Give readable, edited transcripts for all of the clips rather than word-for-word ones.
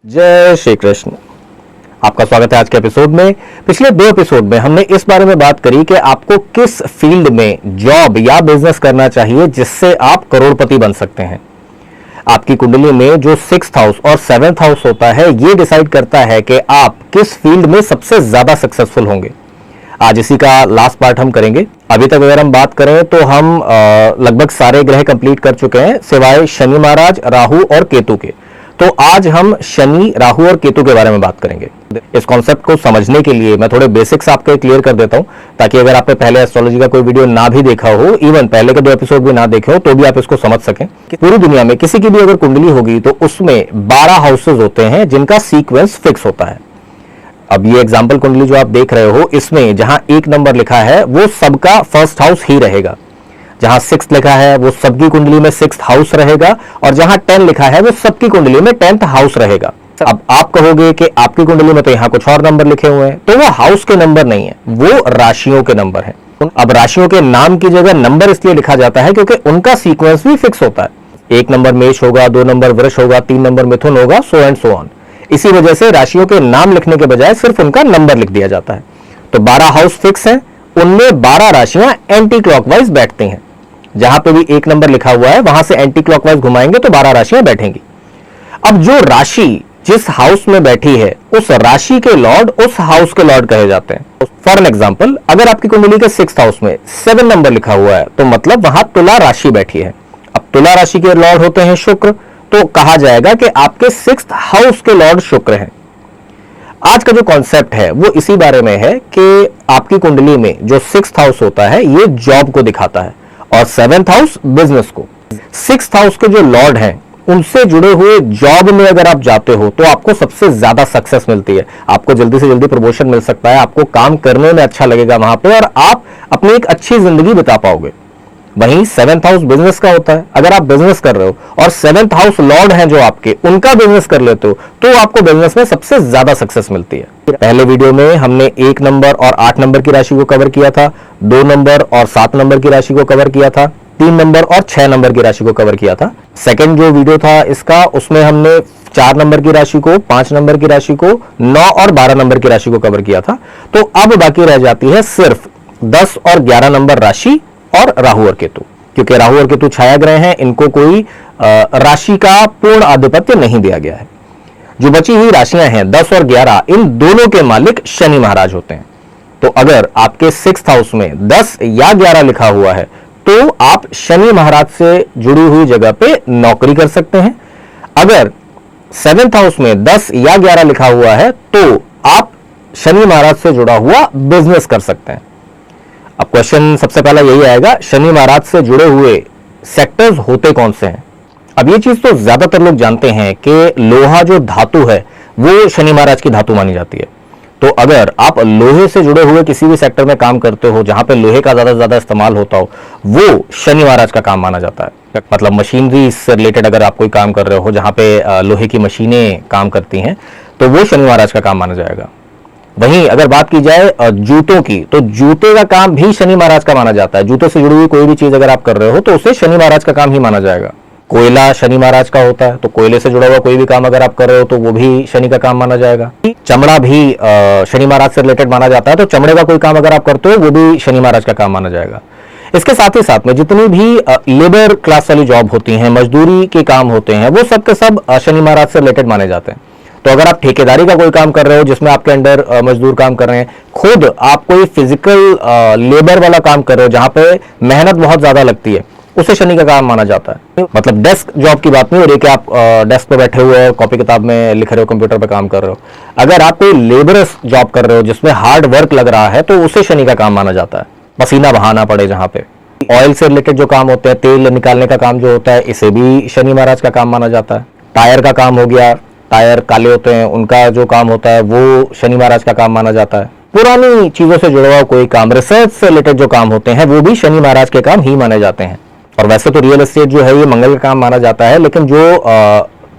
जय श्री कृष्ण। आपका स्वागत है आज के एपिसोड में। पिछले 2 एपिसोड में हमने इस बारे में बात करी कि आपको किस फील्ड में जॉब या बिजनेस करना चाहिए जिससे आप करोड़पति बन सकते हैं। आपकी कुंडली में जो 6th हाउस और 7th हाउस होता है ये डिसाइड करता है कि आप किस फील्ड में सबसे ज्यादा सक्सेसफुल होंगे। आज इसी का लास्ट पार्ट हम करेंगे। अभी तक अगर हम बात करें तो हम लगभग सारे ग्रह कंप्लीट कर चुके हैं सिवाय शनि महाराज, राहु और केतु के। तो आज हम शनि, राहु और केतु के बारे में बात करेंगे। इस कॉन्सेप्ट को समझने के लिए मैं थोड़े बेसिक्स आपके क्लियर कर देता हूं, ताकि अगर आपने पहले एस्ट्रोलॉजी का कोई वीडियो ना भी देखा हो, इवन पहले के 2 एपिसोड भी ना देखे हो, तो भी आप इसको समझ सकें कि पूरी दुनिया में किसी की भी अगर कुंडली होगी तो उसमें 12 हाउसेज होते हैं जिनका सीक्वेंस फिक्स होता है। अब ये एग्जाम्पल कुंडली जो आप देख रहे हो, इसमें जहां 1 नंबर लिखा है वो सबका 1st हाउस ही रहेगा, जहां 6 लिखा है वो सबकी कुंडली में 6th हाउस रहेगा, और जहां 10 लिखा है वो सबकी कुंडली में 10th हाउस रहेगा। अब आप कहोगे कि आपकी कुंडली में तो यहां कुछ और नंबर लिखे हुए हैं, तो वो हाउस के नंबर नहीं है, वो राशियों के नंबर है। अब राशियों के नाम की जगह नंबर इसलिए लिखा जाता है क्योंकि उनका सीक्वेंस भी फिक्स होता है। 1 नंबर मेष होगा, 2 नंबर वृष होगा, 3 नंबर मिथुन होगा, सो एंड सो ऑन। इसी वजह से राशियों के नाम लिखने के बजाय सिर्फ उनका नंबर लिख दिया जाता है। तो 12 हाउस फिक्स है, उनमें 12 राशियां एंटी क्लॉकवाइज बैठती हैं। जहां पे भी 1 नंबर लिखा हुआ है वहां से एंटी क्लॉकवाइज घुमाएंगे तो 12 राशियां बैठेंगी। अब जो राशि जिस हाउस में बैठी है उस राशि के लॉर्ड उस हाउस के लॉर्ड कहे जाते हैं। फॉर एन एग्जांपल, अगर आपकी कुंडली के 6th हाउस में 7 नंबर लिखा हुआ है तो मतलब वहां तुला राशि बैठी है। अब तुला राशि के लॉर्ड होते हैं शुक्र, तो कहा जाएगा कि आपके 6th हाउस के लॉर्ड शुक्र हैं। आज का जो कॉन्सेप्ट है वो इसी बारे में है कि आपकी कुंडली में जो 6th हाउस होता है ये जॉब को दिखाता है और 7th हाउस बिजनेस को। 6th हाउस के जो लॉर्ड हैं उनसे जुड़े हुए जॉब में अगर आप जाते हो तो आपको सबसे ज्यादा सक्सेस मिलती है, आपको जल्दी से जल्दी प्रमोशन मिल सकता है, आपको काम करने में अच्छा लगेगा वहां पे, और आप अपनी एक अच्छी जिंदगी बिता पाओगे। वहीं 7th हाउस बिजनेस का होता है। अगर आप बिजनेस कर रहे हो और 7th हाउस लॉर्ड हैं जो आपके, उनका बिजनेस कर लेते हो तो आपको बिजनेस में सबसे ज्यादा सक्सेस मिलती है। पहले वीडियो में हमने 1 नंबर और 8 नंबर की राशि को कवर किया था, 2 नंबर और 7 नंबर की राशि को कवर किया था, 3 नंबर और 6 नंबर की राशि को कवर किया था। सेकंड जो वीडियो था इसका, उसमें हमने 4 नंबर की राशि को, 5 नंबर की राशि को, 9 और 12 नंबर की राशि को कवर किया था। तो अब बाकी रह जाती है सिर्फ 10 और 11 नंबर राशि और राहु और केतु, क्योंकि राहु और केतु छाया ग्रह हैं, इनको कोई राशि का पूर्ण आधिपत्य नहीं दिया गया है। जो बची हुई राशियां हैं 10 और 11, इन दोनों के मालिक शनि महाराज होते हैं। तो अगर आपके 6th हाउस में 10 या 11 लिखा हुआ है तो आप शनि महाराज से जुड़ी हुई जगह पे नौकरी कर सकते हैं। अगर 7th हाउस में 10 या 11 लिखा हुआ है तो आप शनि महाराज से जुड़ा हुआ बिजनेस कर सकते हैं। अब क्वेश्चन सबसे पहला यही आएगा, शनि महाराज से जुड़े हुए सेक्टर्स होते कौन से हैं। अब ये चीज तो ज्यादातर लोग जानते हैं कि लोहा जो धातु है वो शनि महाराज की धातु मानी जाती है। तो अगर आप लोहे से जुड़े हुए किसी भी सेक्टर में काम करते हो जहां पे लोहे का ज्यादा से ज्यादा इस्तेमाल होता हो, वो शनि महाराज का काम माना जाता है। मतलब मशीनरी से रिलेटेड अगर आप कोई काम कर रहे हो जहां पे लोहे की मशीनें काम करती हैं तो वो शनि महाराज का काम माना जाएगा। वहीं अगर बात की जाए जूतों की, तो जूते का काम भी शनि महाराज का माना जाता है। जूतों से जुड़ी हुई कोई भी चीज अगर आप कर रहे हो तो उसे शनि महाराज का काम ही माना जाएगा। कोयला शनि महाराज का होता है, तो कोयले से जुड़ा हुआ कोई भी काम अगर आप कर रहे हो तो वो भी शनि का काम माना जाएगा। चमड़ा भी शनि महाराज से रिलेटेड माना जाता है, तो चमड़े का कोई काम अगर आप करते हो वो भी शनि महाराज का काम माना जाएगा। इसके साथ ही साथ में जितनी भी लेबर क्लास वाली जॉब होती हैं, मजदूरी के काम होते हैं, वो सब के सब शनि महाराज से रिलेटेड माने जाते हैं। तो अगर आप ठेकेदारी का कोई काम कर रहे हो जिसमें आपके अंडर मजदूर काम कर रहे हैं, खुद आप कोई फिजिकल लेबर वाला काम कर रहे हो जहां पे मेहनत बहुत ज्यादा लगती है, उसे शनि का काम माना जाता है। मतलब डेस्क जॉब की बात नहीं हो रही कि आप डेस्क पे बैठे हुए हो, कॉपी किताब में लिख रहे हो, कंप्यूटर पे काम कर रहे हो। अगर आप कोई लेबरस जॉब कर रहे हो जिसमें हार्ड वर्क लग रहा है तो उसे शनि का काम माना जाता है। पसीना बहाना पड़े जहां पे। ऑयल से रिलेटेड जो काम होते हैं, तेल निकालने का काम जो होता है, इसे भी शनि महाराज का काम माना जाता है। टायर का काम हो गया, टायर काले होते हैं उनका जो काम होता है वो शनि महाराज का काम माना जाता है। पुरानी चीजों से जुड़ा हुआ कोई काम, रिसर्च से रिलेटेड जो काम होते हैं वो भी शनि महाराज के काम ही माने जाते हैं। और वैसे तो रियल एस्टेट जो है ये मंगल का काम माना जाता है, लेकिन जो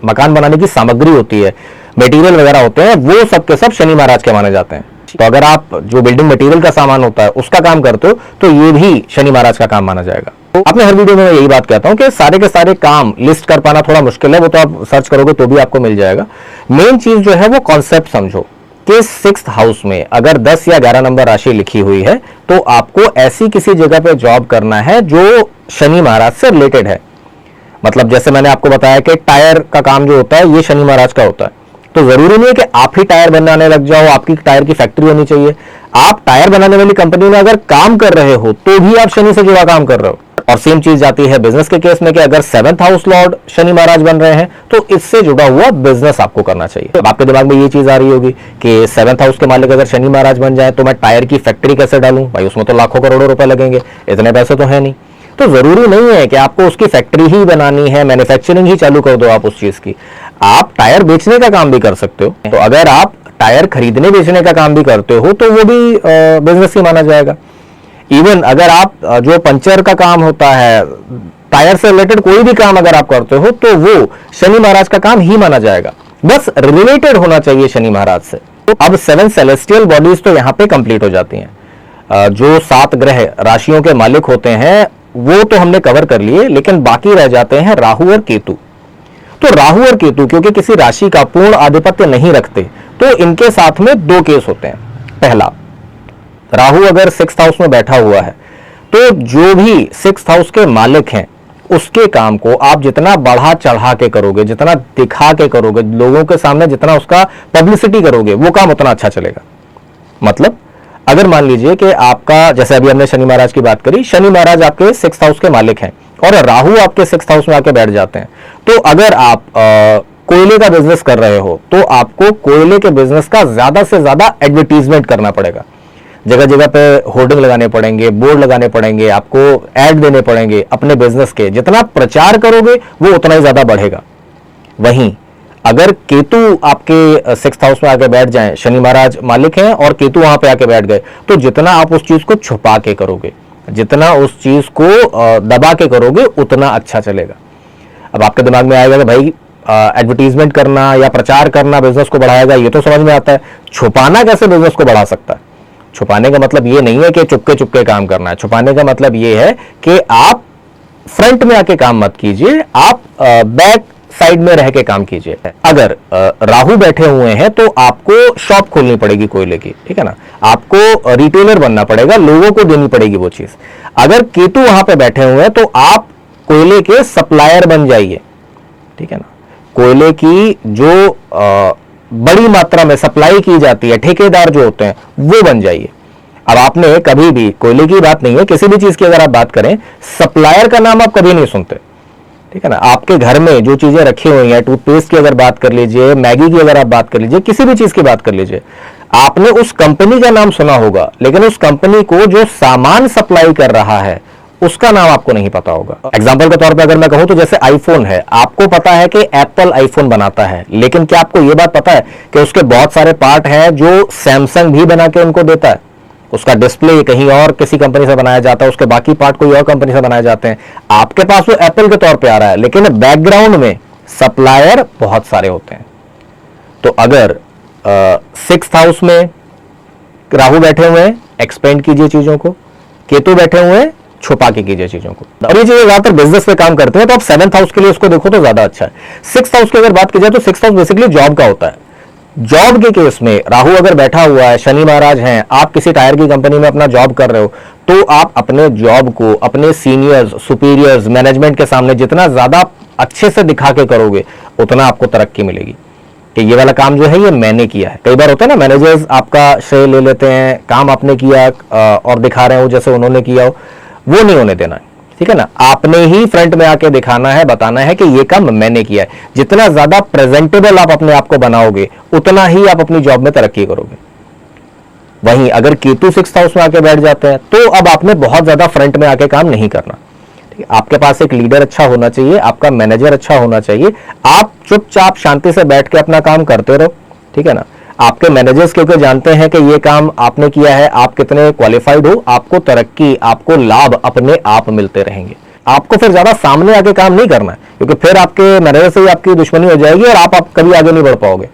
मकान बनाने की सामग्री होती है, मटेरियल वगैरह होते हैं, वो सब के सब शनि महाराज के माने जाते हैं। तो अगर आप जो बिल्डिंग मटेरियल का सामान होता है उसका काम करते हो तो ये भी शनि महाराज का काम माना जाएगा। तो आपने हर वीडियो में मैं यही बात कहता हूं कि सारे के सारे काम लिस्ट कर पाना थोड़ा मुश्किल है, वो तो आप सर्च करोगे तो भी आपको मिल जाएगा। मेन चीज जो है वो कॉन्सेप्ट समझो कि 6th हाउस में अगर 10 या 11 नंबर राशि लिखी हुई है तो आपको ऐसी किसी जगह पे जॉब करना है जो शनि महाराज से रिलेटेड है। मतलब जैसे मैंने आपको बताया कि टायर का काम जो होता है ये शनि महाराज का होता है, तो जरूरी नहीं है कि आप ही टायर बनाने लग जाओ, आपकी टायर की फैक्ट्री होनी चाहिए। आप टायर बनाने वाली कंपनी में अगर काम कर रहे हो तो भी आप शनि से जुड़ा काम कर रहे हो। और सेम चीज जाती है बिजनेस के केस में कि अगर 7th हाउस लॉर्ड शनि महाराज बन रहे हैं तो इससे जुड़ा हुआ बिजनेस आपको करना चाहिए। अब आपके दिमाग में ये चीज आ रही होगी कि 7th हाउस के मालिक अगर शनि महाराज बन जाए तो मैं टायर की फैक्ट्री कैसे डालूं, भाई उसमें तो लाखों करोड़ों रुपए लगेंगे, इतने पैसे तो है नहीं। तो जरूरी नहीं है कि आपको उसकी फैक्ट्री ही बनानी है, मैन्युफैक्चरिंग ही चालू कर दो आप उस चीज की। आप टायर बेचने का काम भी कर सकते हो। तो अगर आप टायर खरीदने बेचने का काम भी करते हो तो वो भी बिजनेस ही माना जाएगा। इवन अगर आप जो पंचर का काम होता है, टायर से रिलेटेड कोई भी काम अगर आप करते हो तो वो शनि महाराज का काम ही माना जाएगा, बस रिलेटेड होना चाहिए शनि महाराज से। तो अब 7 सेलेस्टियल बॉडीज तो यहां पे कंप्लीट हो जाती हैं। जो 7 ग्रह राशियों के मालिक होते हैं वो तो हमने कवर कर लिए, लेकिन बाकी रह जाते हैं राहु और केतु। तो राहु और केतु क्योंकि किसी राशि का पूर्ण आधिपत्य नहीं रखते तो इनके साथ में 2 केस होते हैं। पहला, राहु अगर 6th हाउस में बैठा हुआ है तो जो भी 6th हाउस के मालिक हैं उसके काम को आप जितना बढ़ा चढ़ा के करोगे, जितना दिखा के करोगे, लोगों के सामने जितना उसका पब्लिसिटी करोगे, वो काम उतना अच्छा चलेगा। मतलब अगर मान लीजिए कि आपका, जैसे अभी हमने शनि महाराज की बात करी, शनि महाराज आपके 6th हाउस के मालिक हैं और राहु आपके 6th हाउस में आके बैठ जाते हैं, तो अगर आप कोयले का बिजनेस कर रहे हो तो आपको कोयले के बिजनेस का ज्यादा से ज्यादा एडवर्टीजमेंट करना पड़ेगा। जगह जगह पे होर्डिंग लगाने पड़ेंगे, बोर्ड लगाने पड़ेंगे, आपको ऐड देने पड़ेंगे अपने बिजनेस के। जितना प्रचार करोगे वो उतना ही ज्यादा बढ़ेगा। वहीं अगर केतु आपके 6th हाउस में आके बैठ जाएं, शनि महाराज मालिक हैं और केतु वहां पे आके बैठ गए, तो जितना आप उस चीज को छुपा के करोगे, जितना उस चीज को दबा के करोगे उतना अच्छा चलेगा। अब आपके दिमाग में आएगा कि भाई एडवर्टीजमेंट करना या प्रचार करना बिजनेस को बढ़ाएगा, ये तो समझ में आता है। छुपाना कैसे बिजनेस को बढ़ा सकता है? छुपाने का मतलब ये नहीं है कि चुपके चुपके काम करना है। छुपाने का मतलब ये है कि आप फ्रंट में आके काम मत कीजिए, आप बैक साइड में रह के काम कीजिए। अगर राहु बैठे हुए हैं तो आपको शॉप खोलनी पड़ेगी कोयले की, ठीक है ना, आपको रिटेलर बनना पड़ेगा, लोगों को देनी पड़ेगी वो चीज। अगर केतु वहां पे बैठे हुए हैं तो आप कोयले के सप्लायर बन जाइए, ठीक है ना। कोयले की जो बड़ी मात्रा में सप्लाई की जाती है, ठेकेदार जो होते हैं वो बन जाइए। अब आपने कभी भी, कोयले की बात नहीं है, किसी भी चीज की अगर आप बात करें, सप्लायर का नाम आप कभी नहीं सुनते, ठीक है ना। आपके घर में जो चीजें रखी हुई हैं, टूथपेस्ट की अगर बात कर लीजिए, मैगी की अगर आप बात कर लीजिए, किसी भी चीज की बात कर लीजिए, आपने उस कंपनी का नाम सुना होगा, लेकिन उस कंपनी को जो सामान सप्लाई कर रहा है उसका नाम आपको नहीं पता होगा। एग्जांपल के तौर पे अगर मैं कहूं तो जैसे आईफोन है, आपको पता है कि एप्पल आईफोन बनाता है, लेकिन क्या आपको यह बात पता है कि उसके बहुत सारे पार्ट हैं जो सैमसंग भी बना के उनको देता है? उसका डिस्प्ले कहीं और किसी कंपनी से बनाया जाता है, उसके बाकी पार्ट कोई और कंपनी से बनाए जाते हैं। आपके पास वो एप्पल के तौर पे आ रहा है, लेकिन बैकग्राउंड में सप्लायर बहुत सारे होते हैं। तो अगर 6th हाउस में राहु बैठे हुए हैं, एक्सपेंड कीजिए चीजों को, केतु बैठे हुए हैं, छुपा के कीजिए चीजों को। और ये चीजें ज्यादातर बिजनेस पे काम करते हैं, तो आप 7th हाउस के लिए उसको देखो तो ज्यादा अच्छा है। 6th हाउस की अगर बात की जाए तो 6th हाउस बेसिकली जॉब का होता है। जॉब के केस में राहु अगर बैठा हुआ है, शनि महाराज हैं, आप किसी टायर की कंपनी में अपना जॉब कर रहे हो, तो आप अपने जॉब को अपने सीनियर्स, सुपीरियर्स, मैनेजमेंट के सामने जितना ज्यादा अच्छे से दिखा के करोगे उतना आपको तरक्की मिलेगी कि ये वाला काम जो है ये मैंने किया है। कई बार होता है ना, मैनेजर्स आपका श्रेय ले लेते हैं, काम आपने किया और दिखा रहे हो जैसे उन्होंने किया हो, वो नहीं होने देना है, ठीक है ना। आपने ही फ्रंट में आके दिखाना है, बताना है कि ये काम मैंने किया है। जितना ज्यादा प्रेजेंटेबल आप अपने आप को बनाओगे उतना ही आप अपनी जॉब में तरक्की करोगे। वहीं अगर केतु 6th हाउस में आके बैठ जाते हैं तो अब आपने बहुत ज्यादा फ्रंट में आके काम नहीं करना, ठीक है। आपके पास एक लीडर अच्छा होना चाहिए, आपका मैनेजर अच्छा होना चाहिए, आप चुपचाप शांति से बैठ के अपना काम करते रहो, ठीक है ना। आपके मैनेजर्स क्योंकि जानते हैं कि ये काम आपने किया है, आप कितने क्वालिफाइड हो, आपको तरक्की, आपको लाभ अपने आप मिलते रहेंगे। आपको फिर ज्यादा सामने आके काम नहीं करना है, क्योंकि फिर आपके मैनेजर से ही आपकी दुश्मनी हो जाएगी और आप कभी आगे नहीं बढ़ पाओगे।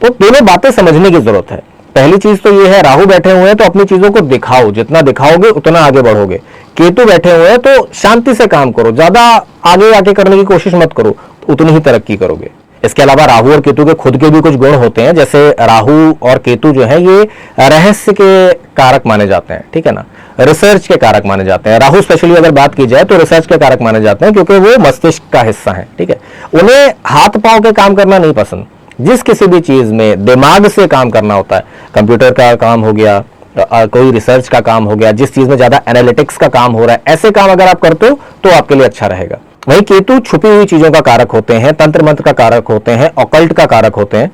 तो दोनों बातें समझने की जरूरत है। पहली चीज तो ये है, राहु बैठे हुए हैं तो अपनी चीजों को दिखाओ, जितना दिखाओगे उतना आगे बढ़ोगे। केतु बैठे हुए हैं तो शांति से काम करो, ज्यादा आगे आगे करने की कोशिश मत करो, उतनी ही तरक्की करोगे। इसके अलावा राहु और केतु के खुद के भी कुछ गुण होते हैं, जैसे राहु और केतु जो है ये रहस्य के कारक माने जाते हैं, ठीक है ना, रिसर्च के कारक माने जाते हैं। राहु स्पेशली अगर बात की जाए तो रिसर्च के कारक माने जाते हैं, क्योंकि वो मस्तिष्क का हिस्सा है, ठीक है। उन्हें हाथ पांव के काम करना नहीं पसंद, जिस किसी भी चीज में दिमाग से काम करना होता है, कंप्यूटर का काम हो गया, कोई रिसर्च का काम हो गया, जिस चीज में ज्यादा एनालिटिक्स का काम हो रहा है, ऐसे काम अगर आप करते हो तो आपके लिए अच्छा रहेगा। वही केतु छुपी हुई चीजों का कारक होते हैं, तंत्र मंत्र का कारक होते हैं, ऑकल्ट का कारक होते हैं।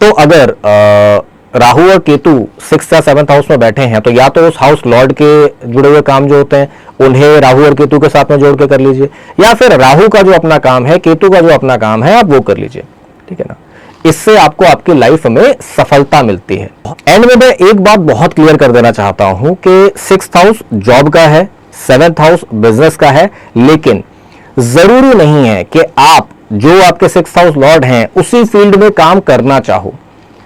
तो अगर राहु और केतु 6th या 7th हाउस में बैठे हैं तो या तो उस हाउस लॉर्ड के जुड़े हुए काम जो होते हैं उन्हें राहु और केतु के साथ में जोड़ के कर लीजिए, या फिर राहु का जो अपना काम है, केतु का जो अपना काम है, आप वो कर लीजिए, ठीक है ना। इससे आपको आपकी लाइफ में सफलता मिलती है। एंड में मैं एक बात बहुत क्लियर कर देना चाहता हूं कि 6th हाउस जॉब का है, 7th हाउस बिजनेस का है, लेकिन जरूरी नहीं है कि आप जो आपके 6th हाउस लॉर्ड हैं उसी फील्ड में काम करना चाहो,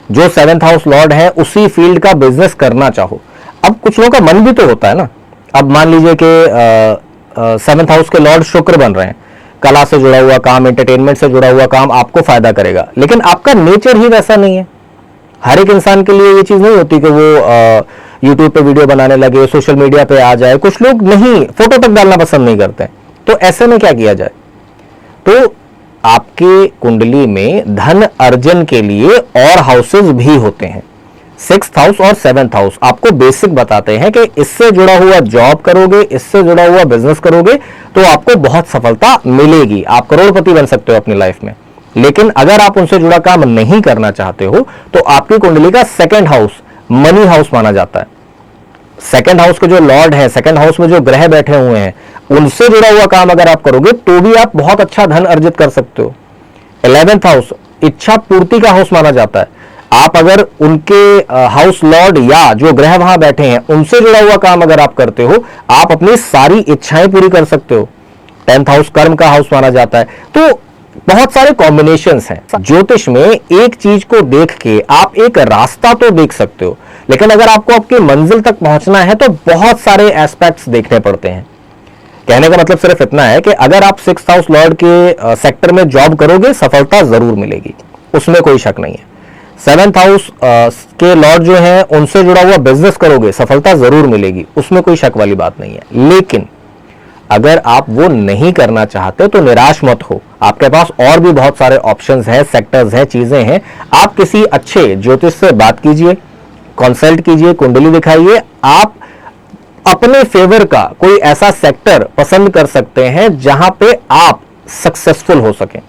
जो 7th हाउस लॉर्ड है उसी फील्ड का बिजनेस करना चाहो। अब कुछ लोगों का मन भी तो होता है ना। अब मान लीजिए कि 7th हाउस के लॉर्ड शुक्र बन रहे हैं, कला से जुड़ा हुआ काम, एंटरटेनमेंट से जुड़ा हुआ काम आपको फायदा करेगा, लेकिन आपका नेचर ही वैसा नहीं है। हर एक इंसान के लिए ये चीज नहीं होती कि वो यूट्यूब पे वीडियो बनाने लगे, सोशल मीडिया पे आ जाए। कुछ लोग नहीं, फोटो तक डालना पसंद नहीं करते। तो ऐसे में क्या किया जाए? तो आपके कुंडली में धन अर्जन के लिए और हाउसेस भी होते हैं। 6th हाउस और 7th हाउस आपको बेसिक बताते हैं कि इससे जुड़ा हुआ जॉब करोगे, इससे जुड़ा हुआ बिजनेस करोगे तो आपको बहुत सफलता मिलेगी, आप करोड़पति बन सकते हो अपनी लाइफ में। लेकिन अगर आप उनसे जुड़ा काम नहीं करना चाहते हो तो आपकी कुंडली का 2nd हाउस मनी हाउस माना जाता है। 2nd हाउस के जो लॉर्ड है, 2nd हाउस में जो ग्रह बैठे हुए हैं, उनसे जुड़ा हुआ काम अगर आप करोगे तो भी आप बहुत अच्छा धन अर्जित कर सकते हो। 11th हाउस इच्छा पूर्ति का हाउस माना जाता है। आप अगर उनके हाउस लॉर्ड या जो ग्रह वहां बैठे हैं उनसे जुड़ा हुआ काम अगर आप करते हो, आप अपनी सारी इच्छाएं पूरी कर सकते हो। 10th हाउस कर्म का हाउस माना जाता है। तो बहुत सारे कॉम्बिनेशंस हैं। ज्योतिष में एक चीज को देख के आप एक रास्ता तो देख सकते हो, लेकिन अगर आपको आपकी मंजिल तक पहुंचना है तो बहुत सारे एस्पेक्ट्स देखने पड़ते हैं। कहने का मतलब सिर्फ इतना है कि अगर आप 6th हाउस लॉर्ड के सेक्टर में जॉब करोगे, सफलता जरूर मिलेगी, उसमें कोई शक नहीं है। 7th हाउस के लॉर्ड जो हैं उनसे जुड़ा हुआ बिजनेस करोगे, सफलता जरूर मिलेगी, उसमें कोई शक वाली बात नहीं है। लेकिन अगर आप वो नहीं करना चाहते तो निराश मत हो, आपके पास और भी बहुत सारे ऑप्शंस हैं, सेक्टर्स हैं, चीजें हैं। आप किसी अच्छे ज्योतिष से बात कीजिए, कंसल्ट कीजिए, कुंडली दिखाइए, आप अपने फेवर का कोई ऐसा सेक्टर पसंद कर सकते हैं जहां पे आप सक्सेसफुल हो सकें।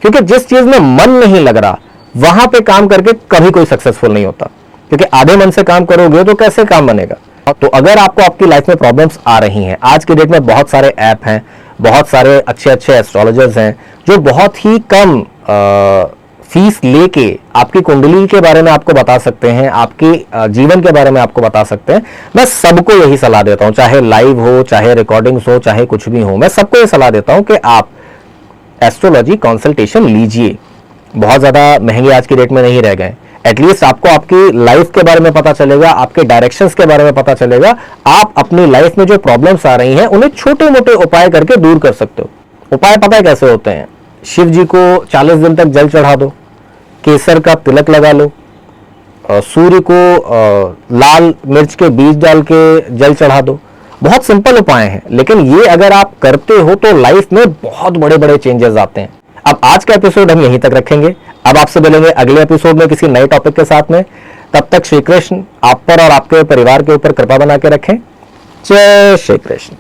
क्योंकि जिस चीज में मन नहीं लग रहा वहां पे काम करके कभी कोई सक्सेसफुल नहीं होता, क्योंकि आधे मन से काम करोगे तो कैसे काम बनेगा। तो अगर आपको आपकी लाइफ में प्रॉब्लम्स आ रही हैं, आज के डेट में बहुत सारे ऐप हैं, बहुत सारे अच्छे अच्छे एस्ट्रोलॉजर्स हैं जो बहुत ही कम फीस लेके आपकी कुंडली के बारे में आपको बता सकते हैं, आपके जीवन के बारे में आपको बता सकते हैं। मैं सबको यही सलाह देता हूं, चाहे लाइव हो, चाहे रिकॉर्डिंग्स हो, चाहे कुछ भी हो, मैं सबको ये सलाह देता हूं कि आप एस्ट्रोलॉजी कंसल्टेशन लीजिए। बहुत ज्यादा महंगे आज की डेट में नहीं रह गए। एटलीस्ट आपको आपकी लाइफ के बारे में पता चलेगा, आपके डायरेक्शंस के बारे में पता चलेगा। आप अपनी लाइफ में जो प्रॉब्लम्स आ रही हैं उन्हें छोटे मोटे उपाय करके दूर कर सकते हो। उपाय पता है कैसे होते हैं? शिव जी को 40 दिन तक जल चढ़ा दो, केसर का तिलक लगा लो, सूर्य को लाल मिर्च के बीज डाल के जल चढ़ा दो। बहुत सिंपल उपाय हैं, लेकिन ये अगर आप करते हो तो लाइफ में बहुत बड़े बड़े चेंजेस आते हैं। अब आज का एपिसोड हम यहीं तक रखेंगे। अब आपसे मिलेंगे अगले एपिसोड में किसी नए टॉपिक के साथ में। तब तक श्री कृष्ण आप पर और आपके परिवार के ऊपर कृपा बना के रखें। जय श्री कृष्ण।